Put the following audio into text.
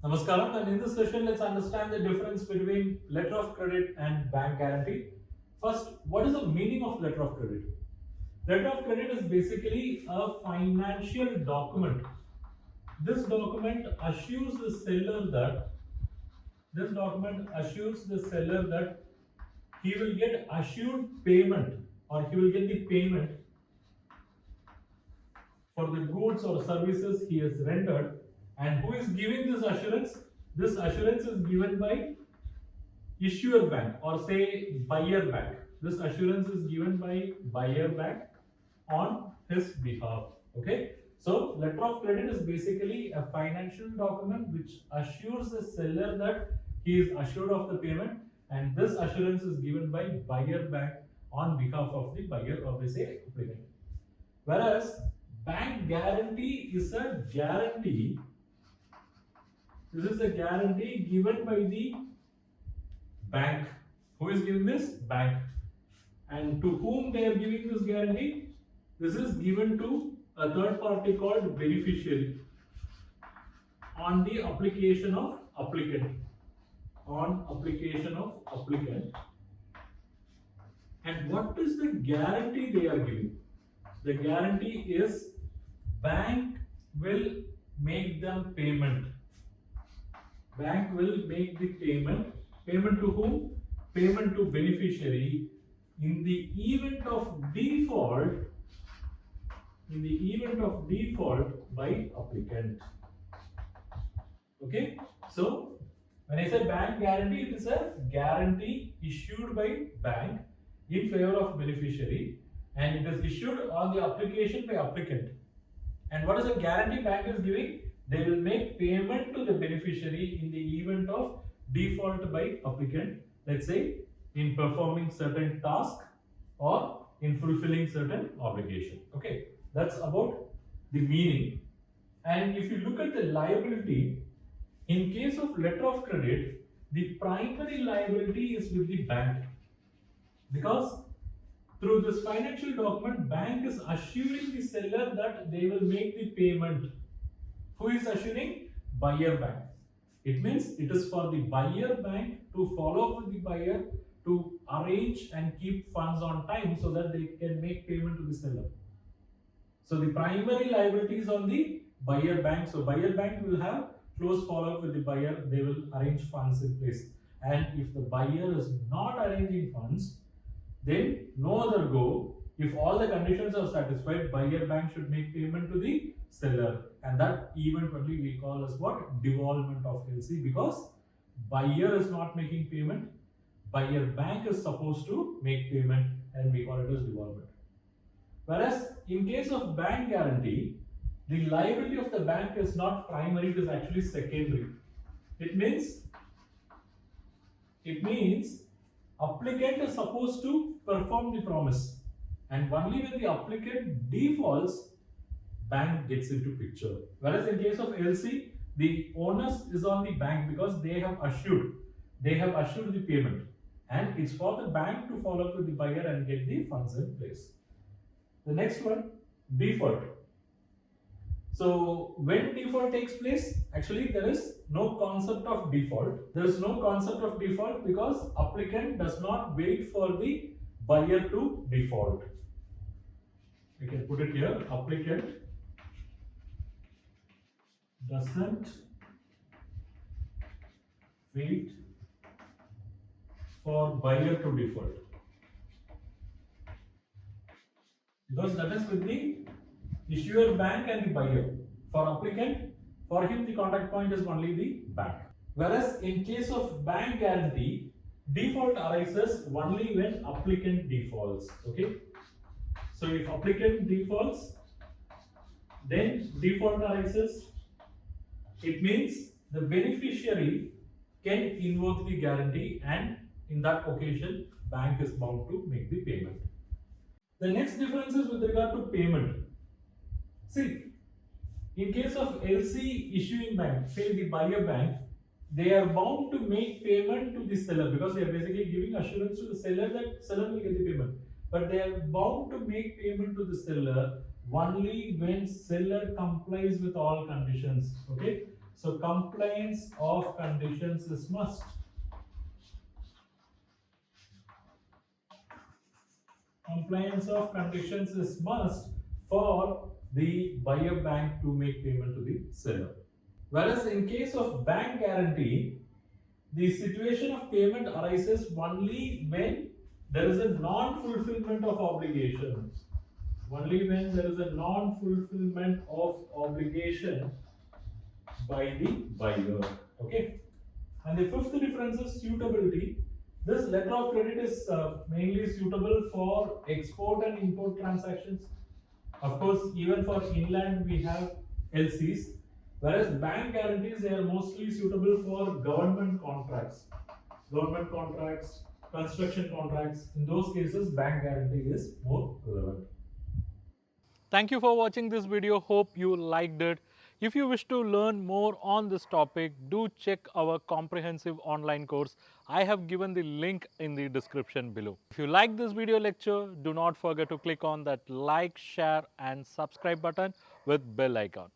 Namaskaram, and in this session, let's understand the difference between letter of credit and bank guarantee. First, what is the meaning of letter of credit? Letter of credit is basically a financial document. This document assures the seller that he will get assured payment, or he will get the payment for the goods or services he has rendered. And who is giving this assurance? This assurance is given by issuer bank, or say buyer bank. This assurance is given by buyer bank on his behalf. Okay. So letter of credit is basically a financial document which assures the seller that he is assured of the payment, and this assurance is given by buyer bank on behalf of the buyer, or say applicant. Whereas bank guarantee is a guarantee. This is a guarantee given by the bank. Who is giving this? Bank. And to whom they are giving this guarantee? This is given to a third party called beneficiary on the application of applicant. On application of applicant. And what is the guarantee they are giving? The guarantee is bank will make them payment. Bank will make the payment. Payment to whom? Payment to beneficiary in the event of default. In the event of default by applicant. Okay. So when I say bank guarantee, it is a guarantee issued by bank in favor of beneficiary, and it is issued on the application by applicant. And what is the guarantee bank is giving? They will make payment to the beneficiary in the event of default by applicant, let's say in performing certain task or in fulfilling certain obligation. Okay, that's about the meaning. And if you look at the liability, in case of letter of credit, the primary liability is with the bank, because through this financial document, bank is assuring the seller that they will make the payment. Who is assuring? Buyer bank. It means it is for the buyer bank to follow up with the buyer to arrange and keep funds on time so that they can make payment to the seller. So the primary liability is on the buyer bank. So buyer bank will have close follow up with the buyer. They will arrange funds in place. And if the buyer is not arranging funds, then no other go. If all the conditions are satisfied, buyer bank should make payment to the seller, and that event only we call as what? Devolvement of LC, because buyer is not making payment, buyer bank is supposed to make payment, and we call it as devolvement. Whereas in case of bank guarantee, the liability of the bank is not primary, it is actually secondary. It means applicant is supposed to perform the promise, and only when the applicant defaults, bank gets into picture. Whereas in case of LC, the onus is on the bank because they have assured the payment, and it's for the bank to follow up with the buyer and get the funds in place. The next one, default. So when default takes place, actually there is no concept of default. There is no concept of default because applicant does not wait for the buyer to default. We can put it here, applicant doesn't wait for buyer to default, because that is with the issuer bank and the buyer. For applicant, for him the contact point is only the bank. Whereas in case of bank guarantee, default arises only when applicant defaults. Okay. So if applicant defaults, then default arises. It means the beneficiary can invoke the guarantee, and in that occasion, bank is bound to make the payment. The next difference is with regard to payment. See, in case of LC issuing bank, say the buyer bank, they are bound to make payment to the seller because they are basically giving assurance to the seller that seller will get the payment. But they are bound to make payment to the seller only when seller complies with all conditions. Okay. So compliance of conditions is must. Compliance of conditions is must for the buyer bank to make payment to the seller. Whereas in case of bank guarantee, the situation of payment arises only when there is a non-fulfillment of obligation. Only when there is a non-fulfillment of obligation by the buyer. Okay. And the fifth difference is suitability. This letter of credit is mainly suitable for export and import transactions. Of course, even for inland we have LCs, whereas bank guarantees, they are mostly suitable for government contracts. Government contracts, construction contracts, in those cases bank guarantee is more relevant. Thank you for watching this video. Hope you liked it. If you wish to learn more on this topic, do check our comprehensive online course. I have given the link in the description below. If you like this video lecture, do not forget to click on that like, share and subscribe button with bell icon.